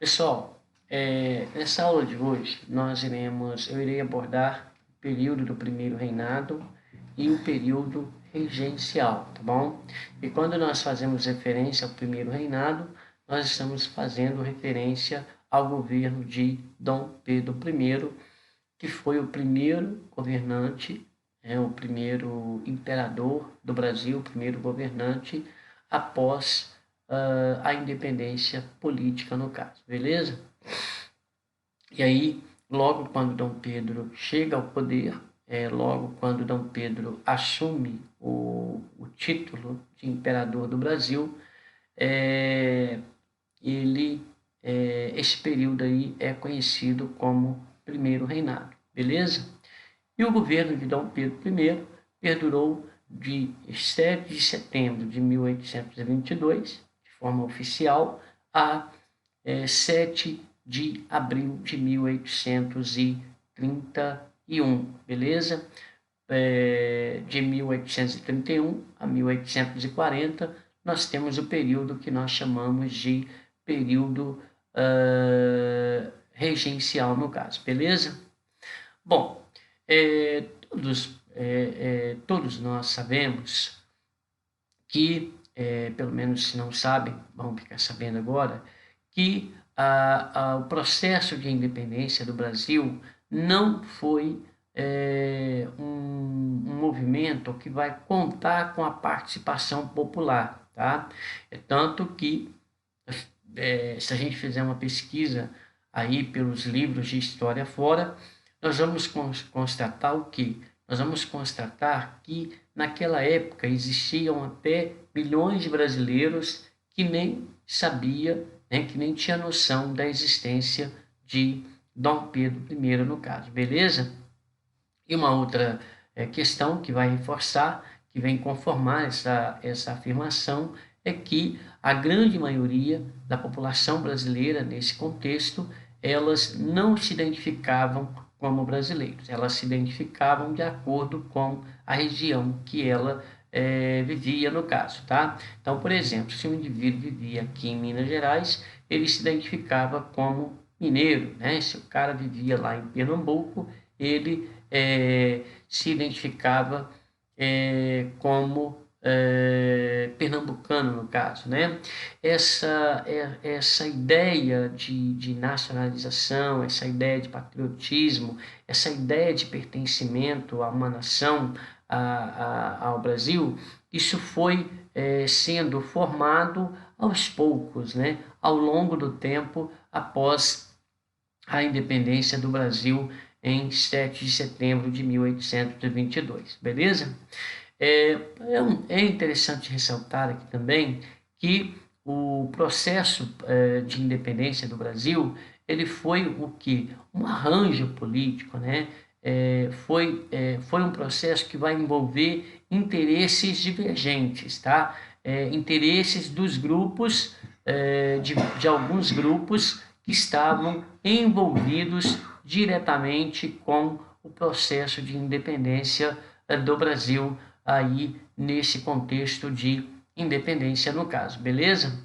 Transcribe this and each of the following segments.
Pessoal, nessa aula de hoje eu irei abordar o período do primeiro reinado e o período regencial, tá bom? E quando nós fazemos referência ao primeiro reinado, nós estamos fazendo referência ao governo de Dom Pedro I, que foi o primeiro governante, o primeiro imperador do Brasil, o primeiro governante após a independência política, no caso, beleza? E aí, logo quando Dom Pedro chega ao poder, logo quando Dom Pedro assume o título de imperador do Brasil, esse período aí é conhecido como primeiro reinado, beleza? E o governo de Dom Pedro I perdurou de 7 de setembro de 1822, de forma oficial, a 7 de abril de 1831, beleza? De 1831 a 1840, nós temos o período que nós chamamos de período regencial, no caso, beleza? Bom, todos nós sabemos que, pelo menos se não sabem, vão ficar sabendo agora, que o processo de independência do Brasil não foi um movimento que vai contar com a participação popular, tá? É tanto que, se a gente fizer uma pesquisa aí pelos livros de história fora, nós vamos constatar o quê? Nós vamos constatar que naquela época existiam até milhões de brasileiros que nem sabia, que nem tinha noção da existência de Dom Pedro I, no caso, beleza? E uma outra questão que vai reforçar, que vem conformar essa afirmação, é que a grande maioria da população brasileira, nesse contexto, elas não se identificavam como brasileiros, elas se identificavam de acordo com a região que ela vivia, no caso, tá? Então, por exemplo, se um indivíduo vivia aqui em Minas Gerais, ele se identificava como mineiro, né? Se o cara vivia lá em Pernambuco, ele se identificava como pernambucano, no caso, né? Essa ideia de nacionalização, essa ideia de patriotismo, essa ideia de pertencimento a uma nação, ao Brasil, isso foi sendo formado aos poucos, né? Ao longo do tempo, após a independência do Brasil em 7 de setembro de 1822, beleza? É interessante ressaltar aqui também que o processo de independência do Brasil, ele foi o que? Um arranjo político, né? Foi um processo que vai envolver interesses divergentes, tá? Interesses dos grupos, de alguns grupos que estavam envolvidos diretamente com o processo de independência do Brasil, aí nesse contexto de independência, no caso, beleza?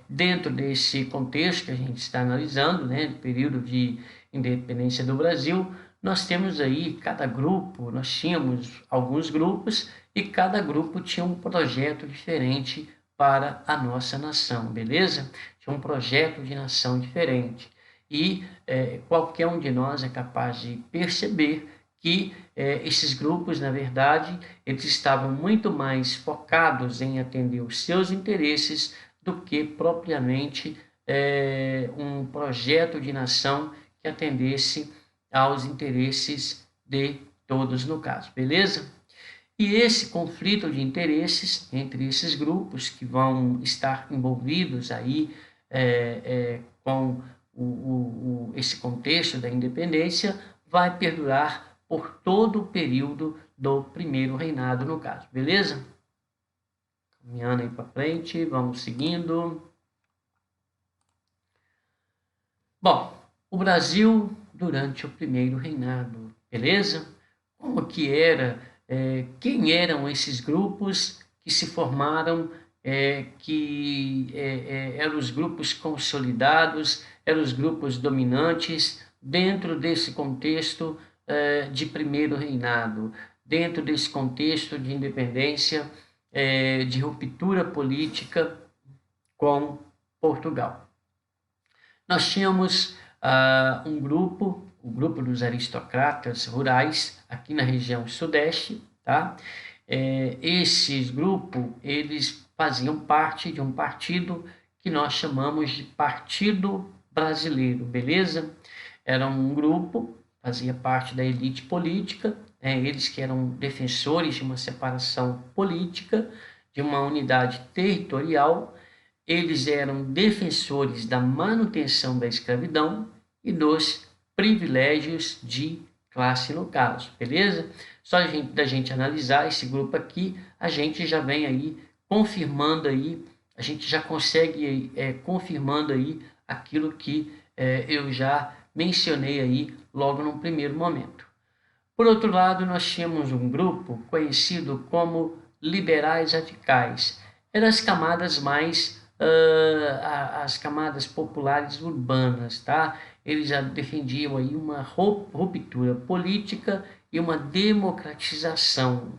Dentro desse contexto que a gente está analisando, né, período de independência do Brasil, nós temos aí cada grupo, nós tínhamos alguns grupos e cada grupo tinha um projeto diferente para a nossa nação, beleza? Tinha um projeto de nação diferente. E qualquer um de nós é capaz de perceber que esses grupos, na verdade, eles estavam muito mais focados em atender os seus interesses do que propriamente um projeto de nação que atendesse aos interesses de todos, no caso, beleza? E esse conflito de interesses entre esses grupos que vão estar envolvidos aí com esse contexto da independência vai perdurar por todo o período do primeiro reinado, no caso, beleza? Caminhando aí para frente, vamos seguindo. Bom, o Brasil durante o primeiro reinado, beleza? Como que era, quem eram esses grupos que se formaram eram os grupos consolidados, eram os grupos dominantes dentro desse contexto de primeiro reinado, dentro desse contexto de independência, de ruptura política com Portugal. Nós tínhamos um grupo, o grupo dos aristocratas rurais, aqui na região sudeste, tá? Esses grupos, eles faziam parte de um partido que nós chamamos de Partido Brasileiro, beleza? Era um grupo, fazia parte da elite política, eles que eram defensores de uma separação política, de uma unidade territorial. Eles eram defensores da manutenção da escravidão e dos privilégios de classe no caso, beleza? Só da gente analisar esse grupo aqui, a gente já vem aí confirmando aí, a gente já consegue confirmando aí aquilo que eu já mencionei aí logo no primeiro momento. Por outro lado, nós tínhamos um grupo conhecido como liberais radicais. Eram as camadas mais as camadas populares urbanas, tá? Eles já defendiam aí uma ruptura política e uma democratização.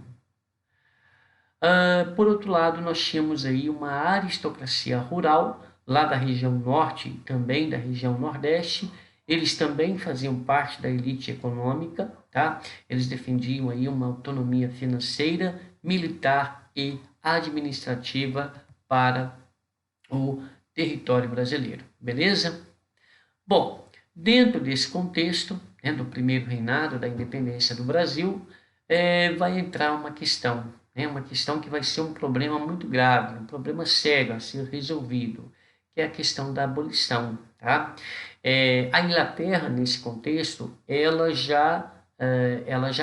Por outro lado, nós tínhamos aí uma aristocracia rural, lá da região norte e também da região nordeste. Eles também faziam parte da elite econômica, tá? Eles defendiam aí uma autonomia financeira, militar e administrativa para o território brasileiro, beleza? Bom, dentro desse contexto, do primeiro reinado da independência do Brasil, vai entrar uma questão que vai ser um problema muito grave, um problema sério a ser resolvido, que é a questão da abolição, tá? A Inglaterra, nesse contexto, ela já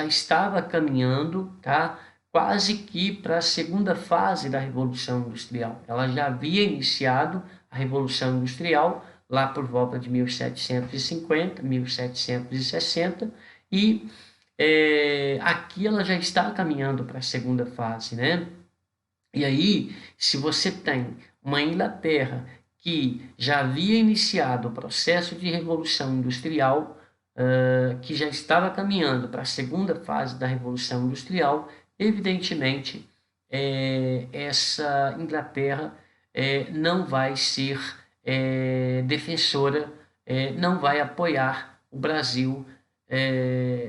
estava caminhando, tá? Quase que para a segunda fase da Revolução Industrial. Ela já havia iniciado a Revolução Industrial lá por volta de 1750, 1760, e aqui ela já está caminhando para a segunda fase, né? E aí, se você tem uma Inglaterra que já havia iniciado o processo de Revolução Industrial, que já estava caminhando para a segunda fase da Revolução Industrial, evidentemente, essa Inglaterra não vai ser defensora, não vai apoiar o Brasil,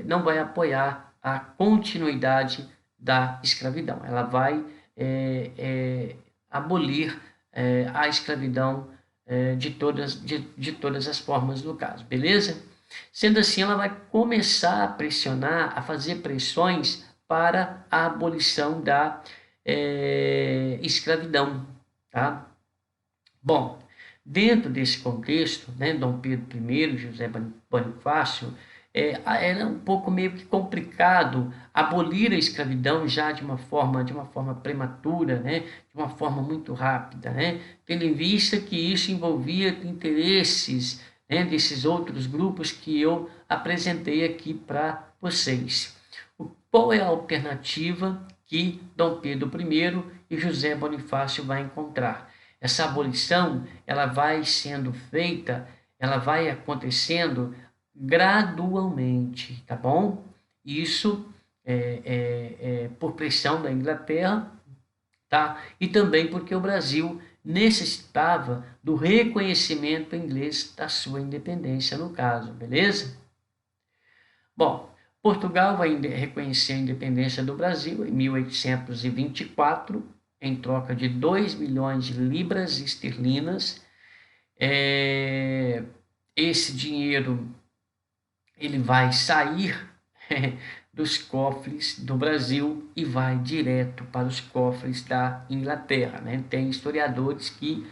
não vai apoiar a continuidade da escravidão. Ela vai abolir a escravidão de todas as formas no caso, beleza? Sendo assim, ela vai começar a pressionar, a fazer pressões para a abolição da escravidão, tá? Bom, dentro desse contexto, Dom Pedro I, José Bonifácio, era um pouco meio que complicado abolir a escravidão já de uma forma prematura, de uma forma muito rápida, tendo em vista que isso envolvia interesses desses outros grupos que eu apresentei aqui para vocês. Qual é a alternativa que Dom Pedro I e José Bonifácio vai encontrar? Essa abolição, ela vai sendo feita, ela vai acontecendo gradualmente, tá bom? Isso por pressão da Inglaterra, tá? E também porque o Brasil necessitava do reconhecimento inglês da sua independência, no caso, beleza? Bom, Portugal vai reconhecer a independência do Brasil em 1824, em troca de 2 milhões de libras esterlinas. Esse dinheiro ele vai sair dos cofres do Brasil e vai direto para os cofres da Inglaterra, Tem historiadores que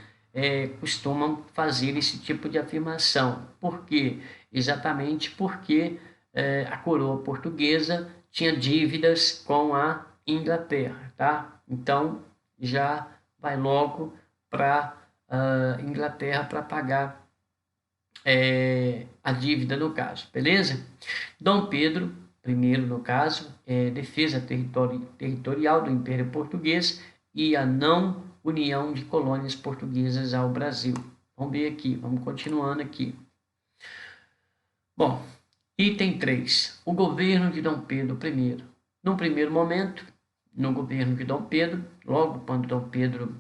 costumam fazer esse tipo de afirmação. Por quê? Exatamente porque a coroa portuguesa tinha dívidas com a Inglaterra, tá? Então, já vai logo para a Inglaterra para pagar a dívida no caso, beleza? Dom Pedro I, no caso, defesa territorial do Império Português e a não união de colônias portuguesas ao Brasil. Vamos ver aqui, vamos continuando aqui. Bom, item 3. O governo de Dom Pedro I. Num primeiro momento, no governo de Dom Pedro, logo quando Dom Pedro,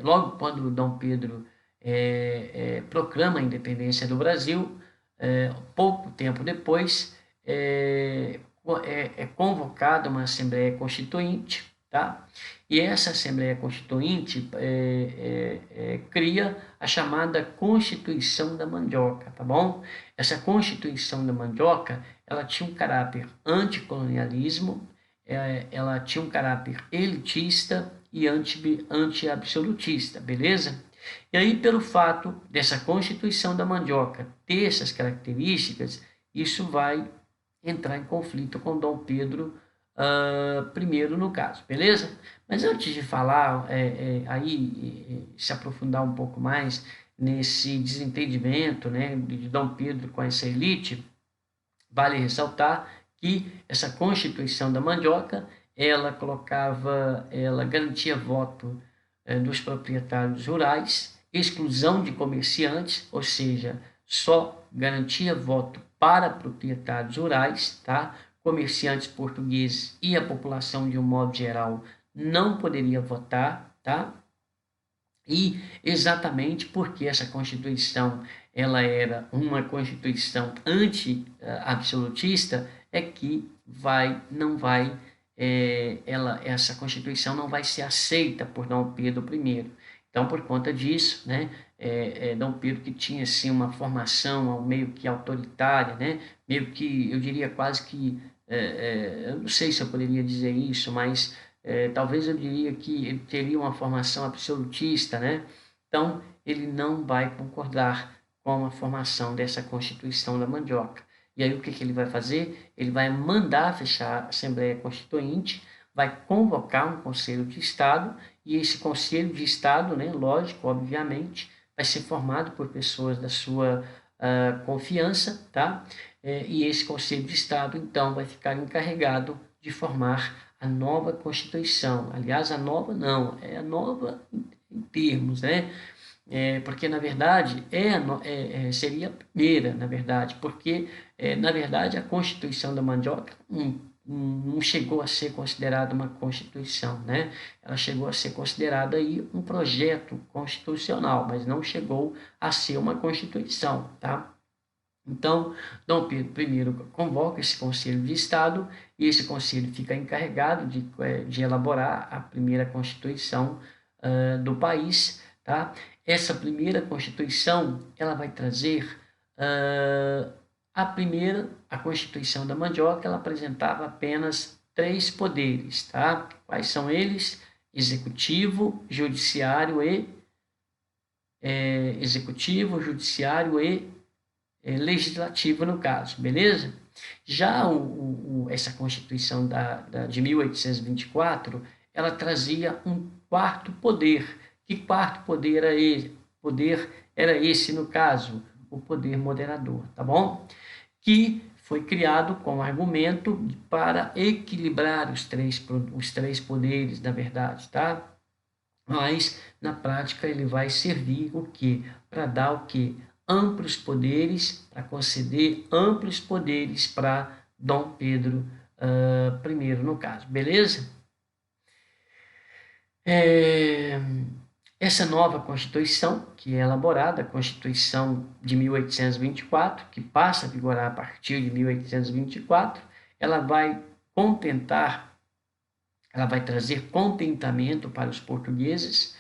logo quando Dom Pedro proclama a independência do Brasil, pouco tempo depois, é convocada uma Assembleia Constituinte, tá? E essa Assembleia Constituinte cria a chamada Constituição da Mandioca, tá bom? Essa Constituição da Mandioca, ela tinha um caráter anticolonialismo, ela tinha um caráter elitista e anti-absolutista, beleza? E aí, pelo fato dessa Constituição da Mandioca ter essas características, isso vai entrar em conflito com Dom Pedro I, no caso, beleza? Mas antes de falar, se aprofundar um pouco mais nesse desentendimento, né, de Dom Pedro com essa elite, vale ressaltar que essa Constituição da Mandioca, ela garantia voto dos proprietários rurais, exclusão de comerciantes, ou seja, só garantia voto para proprietários rurais, tá? Comerciantes portugueses e a população de um modo geral não poderia votar, tá? E exatamente porque essa Constituição ela era uma Constituição anti-absolutista, é que essa Constituição não vai ser aceita por Dom Pedro I. Então, por conta disso, né, Dom Pedro, que tinha assim, uma formação meio que autoritária, né, meio que, eu diria quase que, eu não sei se eu poderia dizer isso, mas talvez eu diria que ele teria uma formação absolutista, né? Então, ele não vai concordar com a formação dessa Constituição da Mandioca. E aí, o que ele vai fazer? Ele vai mandar fechar a Assembleia Constituinte, vai convocar um Conselho de Estado, e esse Conselho de Estado, né, lógico, obviamente, vai ser formado por pessoas da sua confiança, tá? E esse Conselho de Estado, então, vai ficar encarregado de formar a nova Constituição. Aliás, a nova não, é a nova em termos, né? Porque, na verdade, seria a primeira, na verdade, porque, na verdade, a Constituição da Mandioca não chegou a ser considerada uma Constituição, né? Ela chegou a ser considerada aí um projeto constitucional, mas não chegou a ser uma Constituição, tá? Então, Dom Pedro I convoca esse Conselho de Estado e esse Conselho fica encarregado de elaborar a primeira Constituição do país, tá? Essa primeira Constituição, ela vai trazer a Constituição da Mandioca, ela apresentava apenas 3 poderes, tá? Quais são eles? Executivo, judiciário e legislativo, no caso, beleza? Já essa Constituição de 1824, ela trazia um quarto poder. Que quarto poder era esse, no caso? O poder moderador, tá bom? Que foi criado com argumento para equilibrar os três poderes, na verdade, tá? Mas, na prática, ele vai servir o quê? Para dar o quê? Amplos poderes, para conceder amplos poderes para Dom Pedro I, no caso, beleza? Essa nova Constituição, que é elaborada, a Constituição de 1824, que passa a vigorar a partir de 1824, ela vai trazer contentamento para os portugueses,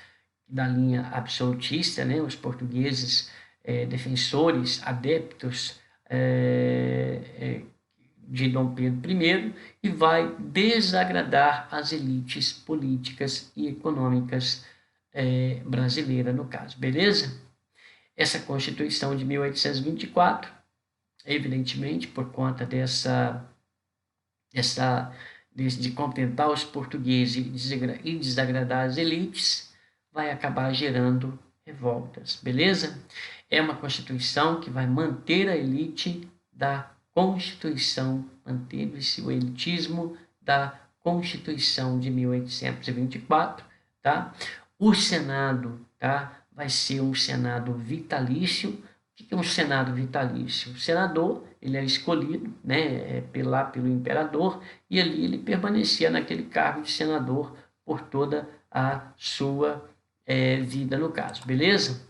da linha absolutista, né? Os portugueses defensores, adeptos de Dom Pedro I, e vai desagradar as elites políticas e econômicas brasileiras, no caso, beleza? Essa Constituição de 1824, evidentemente, por conta de contentar os portugueses e desagradar as elites, vai acabar gerando revoltas, beleza? É uma Constituição que vai manter a elite da Constituição, mantendo-se o elitismo da Constituição de 1824, tá? O Senado, tá? Vai ser um Senado vitalício. O que é um Senado vitalício? O senador, ele é escolhido, né, pelo imperador, e ali ele permanecia naquele cargo de senador por toda a sua vida, no caso, beleza?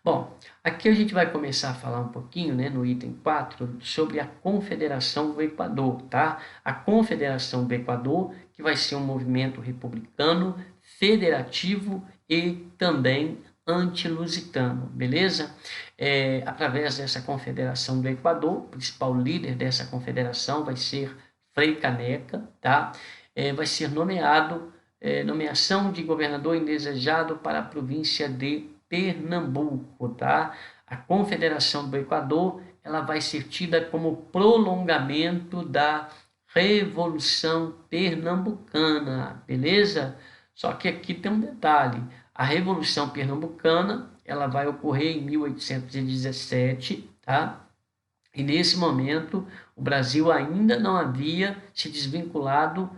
Bom, aqui a gente vai começar a falar um pouquinho, né, no item 4, sobre a Confederação do Equador, tá? A Confederação do Equador, que vai ser um movimento republicano, federativo e também anti-lusitano, beleza? Através dessa Confederação do Equador, o principal líder dessa confederação vai ser Frei Caneca, tá? Vai ser nomeação de governador indesejado para a província de Pernambuco, tá? A Confederação do Equador, ela vai ser tida como prolongamento da Revolução Pernambucana, beleza? Só que aqui tem um detalhe, a Revolução Pernambucana, ela vai ocorrer em 1817, tá? E nesse momento, o Brasil ainda não havia se desvinculado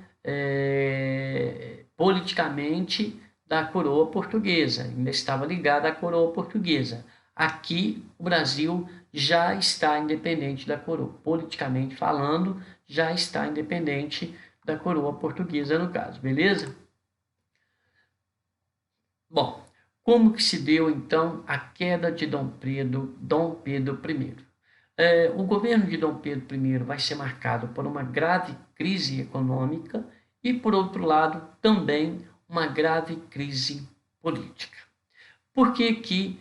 politicamente da coroa portuguesa, ainda estava ligada à coroa portuguesa. Aqui, o Brasil já está independente da coroa, politicamente falando, já está independente da coroa portuguesa, no caso, beleza? Bom, como que se deu, então, a queda de Dom Pedro I? O governo de Dom Pedro I vai ser marcado por uma grave crise econômica e, por outro lado, também uma grave crise política. Por que que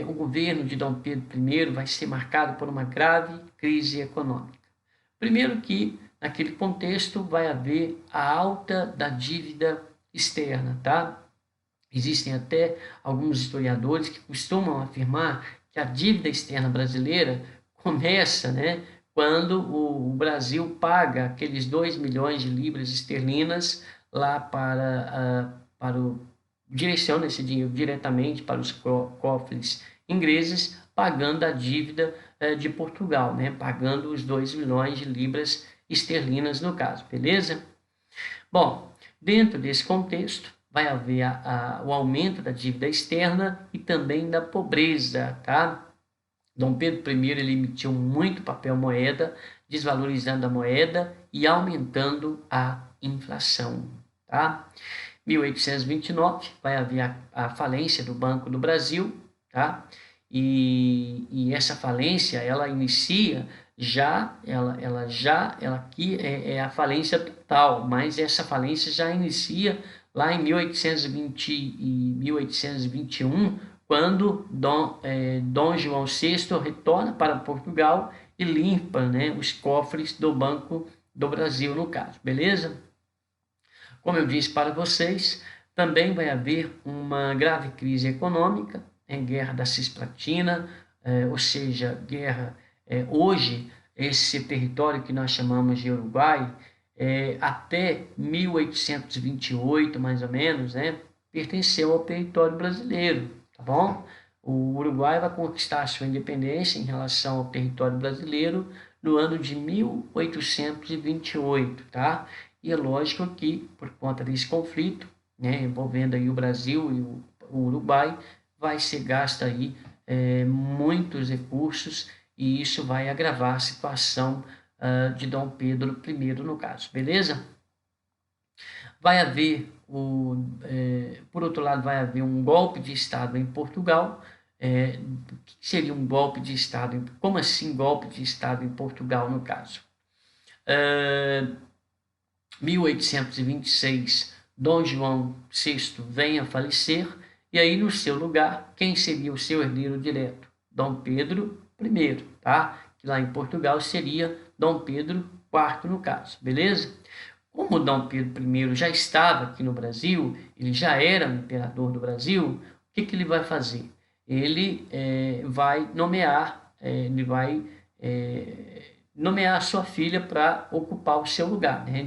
o governo de Dom Pedro I vai ser marcado por uma grave crise econômica? Primeiro que, naquele contexto, vai haver a alta da dívida externa, tá? Existem até alguns historiadores que costumam afirmar que a dívida externa brasileira começa, né, quando o Brasil paga aqueles 2 milhões de libras esterlinas lá direciona esse dinheiro diretamente para os cofres ingleses, pagando a dívida de Portugal, né, pagando os 2 milhões de libras esterlinas no caso, beleza? Bom, dentro desse contexto, vai haver o aumento da dívida externa e também da pobreza, tá? Dom Pedro I ele emitiu muito papel moeda, desvalorizando a moeda e aumentando a inflação, tá? 1829 vai haver a falência do Banco do Brasil, tá? E essa falência ela inicia ela aqui é a falência total, mas essa falência já inicia lá em 1820 e 1821, quando Dom João VI retorna para Portugal e limpa, né, os cofres do Banco do Brasil, no caso, beleza? Como eu disse para vocês, também vai haver uma grave crise econômica, guerra da Cisplatina, ou seja, guerra, hoje, esse território que nós chamamos de Uruguai, até 1828, mais ou menos, né, pertenceu ao território brasileiro, tá bom? O Uruguai vai conquistar a sua independência em relação ao território brasileiro no ano de 1828, tá? E é lógico que, por conta desse conflito, né, envolvendo aí o Brasil e o Uruguai, vai ser gasto aí muitos recursos e isso vai agravar a situação de Dom Pedro I, no caso, beleza? Vai haver, por outro lado, vai haver um golpe de Estado em Portugal. O que seria um golpe de Estado? Como assim golpe de Estado em Portugal, no caso? 1826, Dom João VI vem a falecer, e aí no seu lugar, quem seria o seu herdeiro direto? Dom Pedro I, tá? Que lá em Portugal seria Dom Pedro IV, no caso, beleza? Como Dom Pedro I já estava aqui no Brasil, ele já era o imperador do Brasil, o que ele vai fazer? Ele vai nomear a sua filha para ocupar o seu lugar, né,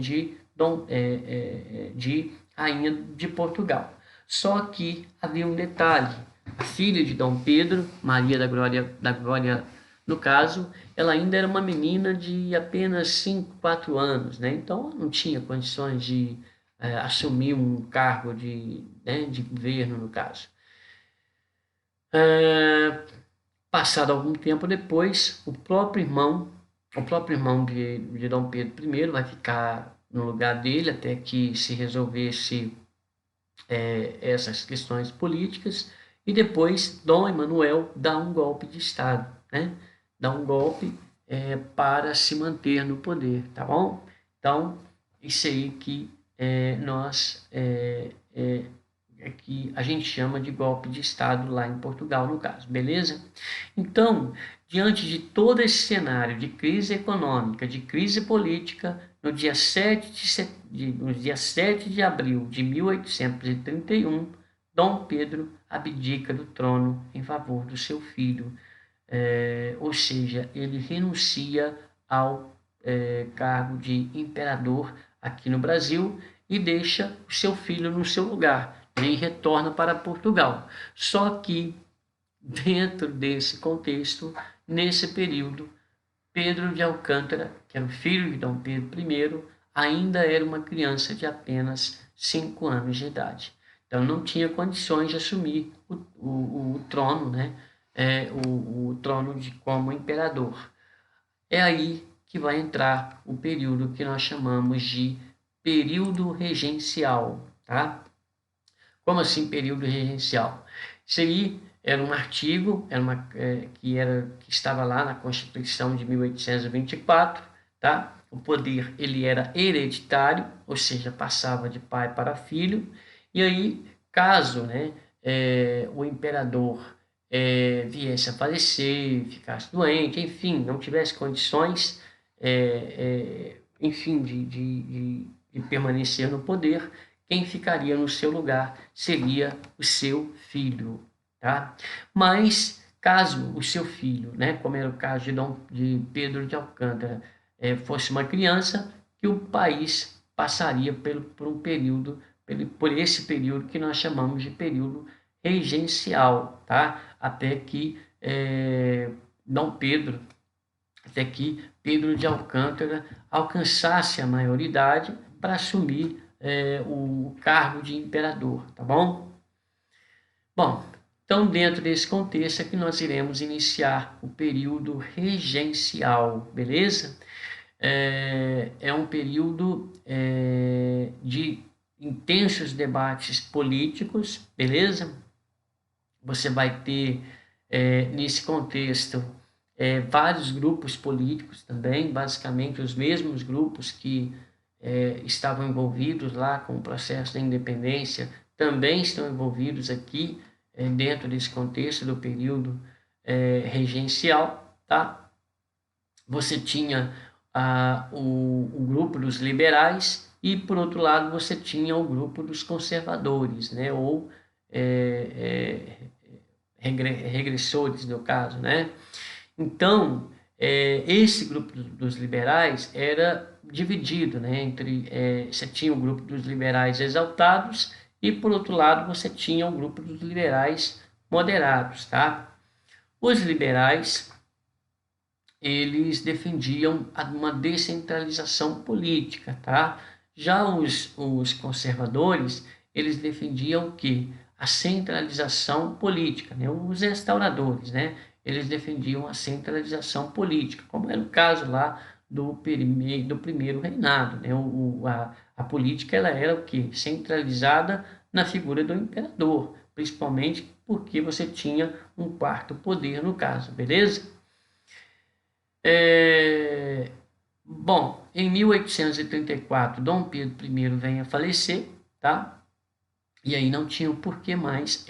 de rainha de Portugal. Só que havia um detalhe: a filha de Dom Pedro, Maria da Glória No caso, ela ainda era uma menina de apenas 5, 4 anos, né? Então, não tinha condições de assumir um cargo de governo, no caso. Passado algum tempo depois, o próprio irmão de Dom Pedro I vai ficar no lugar dele até que se resolvesse essas questões políticas, e depois Dom Emanuel dá um golpe de Estado, né? Dá um golpe para se manter no poder, tá bom? Então, isso aí que nós que a gente chama de golpe de Estado lá em Portugal, no caso, beleza? Então, diante de todo esse cenário de crise econômica, de crise política, no dia 7 de abril de 1831, Dom Pedro abdica do trono em favor do seu filho, ou seja, ele renuncia ao cargo de imperador aqui no Brasil e deixa o seu filho no seu lugar, e retorna para Portugal. Só que, dentro desse contexto, nesse período, Pedro de Alcântara, que era o filho de Dom Pedro I, ainda era uma criança de apenas 5 anos de idade. Então não tinha condições de assumir o trono, né? O trono como imperador. É aí que vai entrar o período que nós chamamos de período regencial, tá? Como assim período regencial? Isso aí era um artigo que estava lá na Constituição de 1824, tá? O poder ele era hereditário, ou seja, passava de pai para filho, e aí, caso, né, o imperador viesse a falecer, ficasse doente, enfim, não tivesse condições, enfim, de permanecer no poder, quem ficaria no seu lugar seria o seu filho, tá? Mas caso o seu filho, né, como era o caso de Pedro de Alcântara, fosse uma criança, que o país passaria por um período, por esse período que nós chamamos de período regencial, tá? Até que Pedro de Alcântara alcançasse a maioridade para assumir o cargo de imperador, tá bom? Bom, então dentro desse contexto é que nós iremos iniciar o período regencial, beleza? É um período de intensos debates políticos, beleza? Você vai ter, nesse contexto, vários grupos políticos também, basicamente os mesmos grupos que estavam envolvidos lá com o processo da independência, também estão envolvidos aqui dentro desse contexto do período regencial, tá? Você tinha o grupo dos liberais e, por outro lado, você tinha o grupo dos conservadores, né? Ou regressores, no caso, né? Então, esse grupo dos liberais era dividido, né, entre você tinha o grupo dos liberais exaltados e, por outro lado, você tinha o grupo dos liberais moderados, tá? Os liberais, eles defendiam uma descentralização política, tá? Já os conservadores, eles defendiam o quê? A centralização política, né? Os restauradores, né? Eles defendiam a centralização política, como era o caso lá do primeiro reinado, né? A política ela era o quê? Centralizada na figura do imperador, principalmente porque você tinha um quarto poder no caso, beleza? Bom, em 1834, Dom Pedro I vem a falecer, tá? E aí não tinha o porquê mais.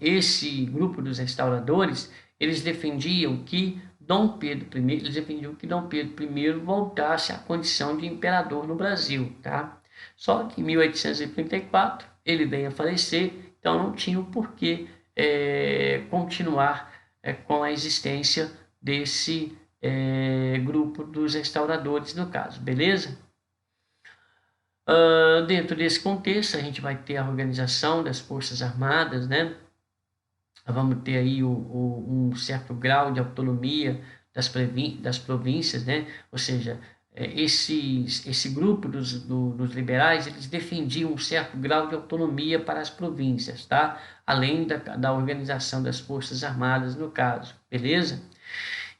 Esse grupo dos restauradores, eles defendiam que Dom Pedro I voltasse à condição de imperador no Brasil, tá? Só que em 1834 ele vem a falecer, então não tinha o porquê continuar com a existência desse grupo dos restauradores, no caso, beleza? Dentro desse contexto, a gente vai ter a organização das Forças Armadas, né? Vamos ter aí um certo grau de autonomia das províncias, né? Ou seja, esse grupo dos liberais, eles defendiam um certo grau de autonomia para as províncias, tá? Além da organização das Forças Armadas, no caso, beleza?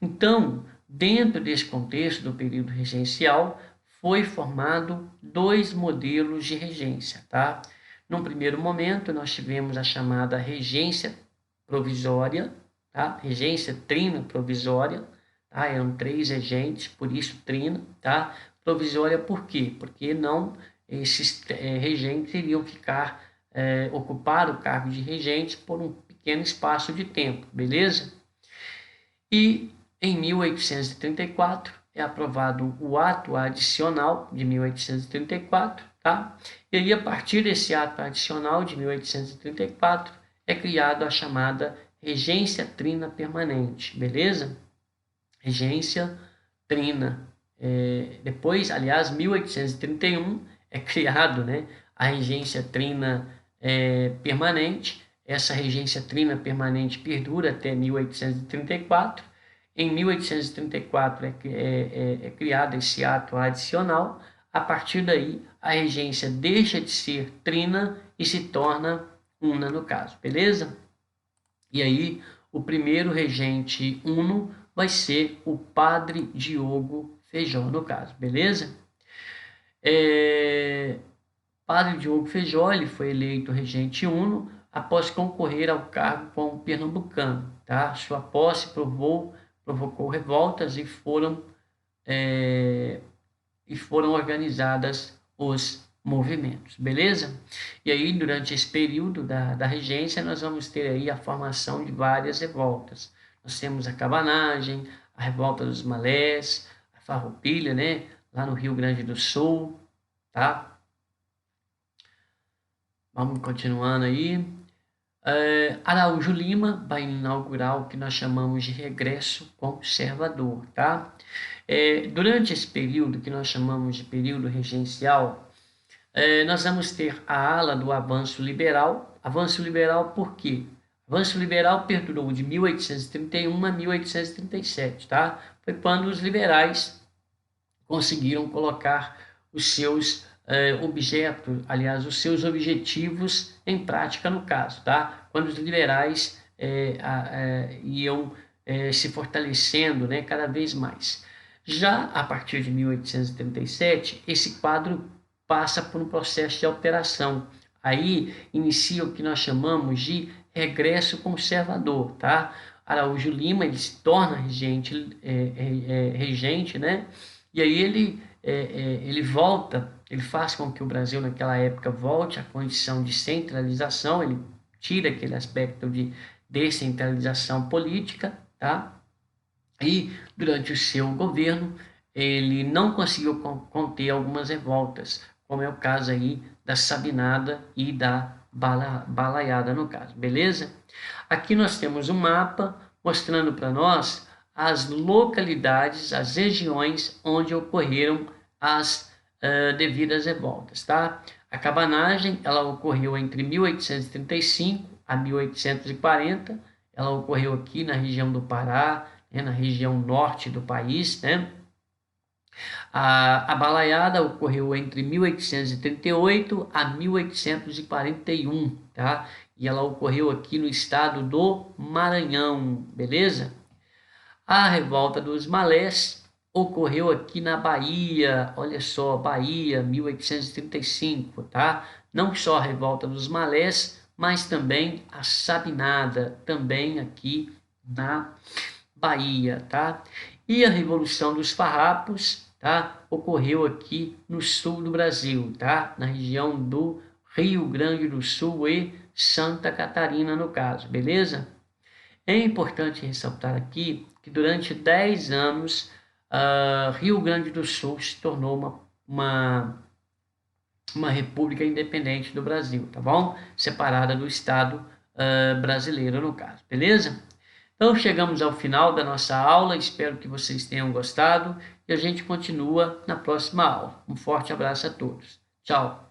Então, dentro desse contexto do período regencial, foi formado dois modelos de regência, tá? Num primeiro momento, nós tivemos a chamada regência provisória, tá? Regência trina provisória, tá? Eram 3 regentes, por isso trina, tá? Provisória por quê? Porque esses regentes iriam ocupar o cargo de regente por um pequeno espaço de tempo, beleza? E em 1834 é aprovado o ato adicional de 1834, tá? E aí, a partir desse ato adicional de 1834, é criada a chamada regência trina permanente, beleza? Regência trina. Depois, aliás, 1831 é criado, né, a regência trina permanente. Essa regência trina permanente perdura até 1834. Em 1834 é criado esse ato adicional. A partir daí, a regência deixa de ser trina e se torna una, no caso, beleza? E aí, o primeiro regente uno vai ser o padre Diogo Feijó, no caso, beleza? Padre Diogo Feijó, ele foi eleito regente uno após concorrer ao cargo como pernambucano, tá? Sua posse provocou revoltas e foram organizadas os movimentos, beleza? E aí, durante esse período da regência, nós vamos ter aí a formação de várias revoltas. Nós temos a cabanagem, a revolta dos malés, a farroupilha, né? Lá no Rio Grande do Sul, tá? Vamos continuando aí. Araújo Lima vai inaugurar o que nós chamamos de regresso conservador, tá? Durante esse período, que nós chamamos de período regencial, nós vamos ter a ala do avanço liberal. Avanço liberal por quê? Avanço liberal perdurou de 1831 a 1837, tá? Foi quando os liberais conseguiram colocar os seus os seus objetivos em prática, no caso, tá? Quando os liberais iam se fortalecendo, né, cada vez mais. Já a partir de 1837, esse quadro passa por um processo de alteração. Aí inicia o que nós chamamos de regresso conservador, tá? Araújo Lima, ele se torna regente, né? E aí ele volta, ele faz com que o Brasil naquela época volte à condição de centralização, ele tira aquele aspecto de descentralização política, tá? E durante o seu governo, ele não conseguiu conter algumas revoltas, como é o caso aí da Sabinada e da Balaiada, no caso, beleza? Aqui nós temos um mapa mostrando para nós as localidades, as regiões onde ocorreram as devidas revoltas, tá? A cabanagem, ela ocorreu entre 1835 a 1840, ela ocorreu aqui na região do Pará, né, na região norte do país, né? A balaiada ocorreu entre 1838 a 1841, tá? E ela ocorreu aqui no estado do Maranhão, beleza? A revolta dos malés ocorreu aqui na Bahia, olha só, Bahia, 1835, tá? Não só a revolta dos malés, mas também a Sabinada, também aqui na Bahia, tá? E a Revolução dos Farrapos, tá? Ocorreu aqui no sul do Brasil, tá? Na região do Rio Grande do Sul e Santa Catarina, no caso, beleza? É importante ressaltar aqui que durante 10 anos, Rio Grande do Sul se tornou uma república independente do Brasil, tá bom? Separada do Estado brasileiro, no caso, beleza? Então, chegamos ao final da nossa aula, espero que vocês tenham gostado e a gente continua na próxima aula. Um forte abraço a todos. Tchau!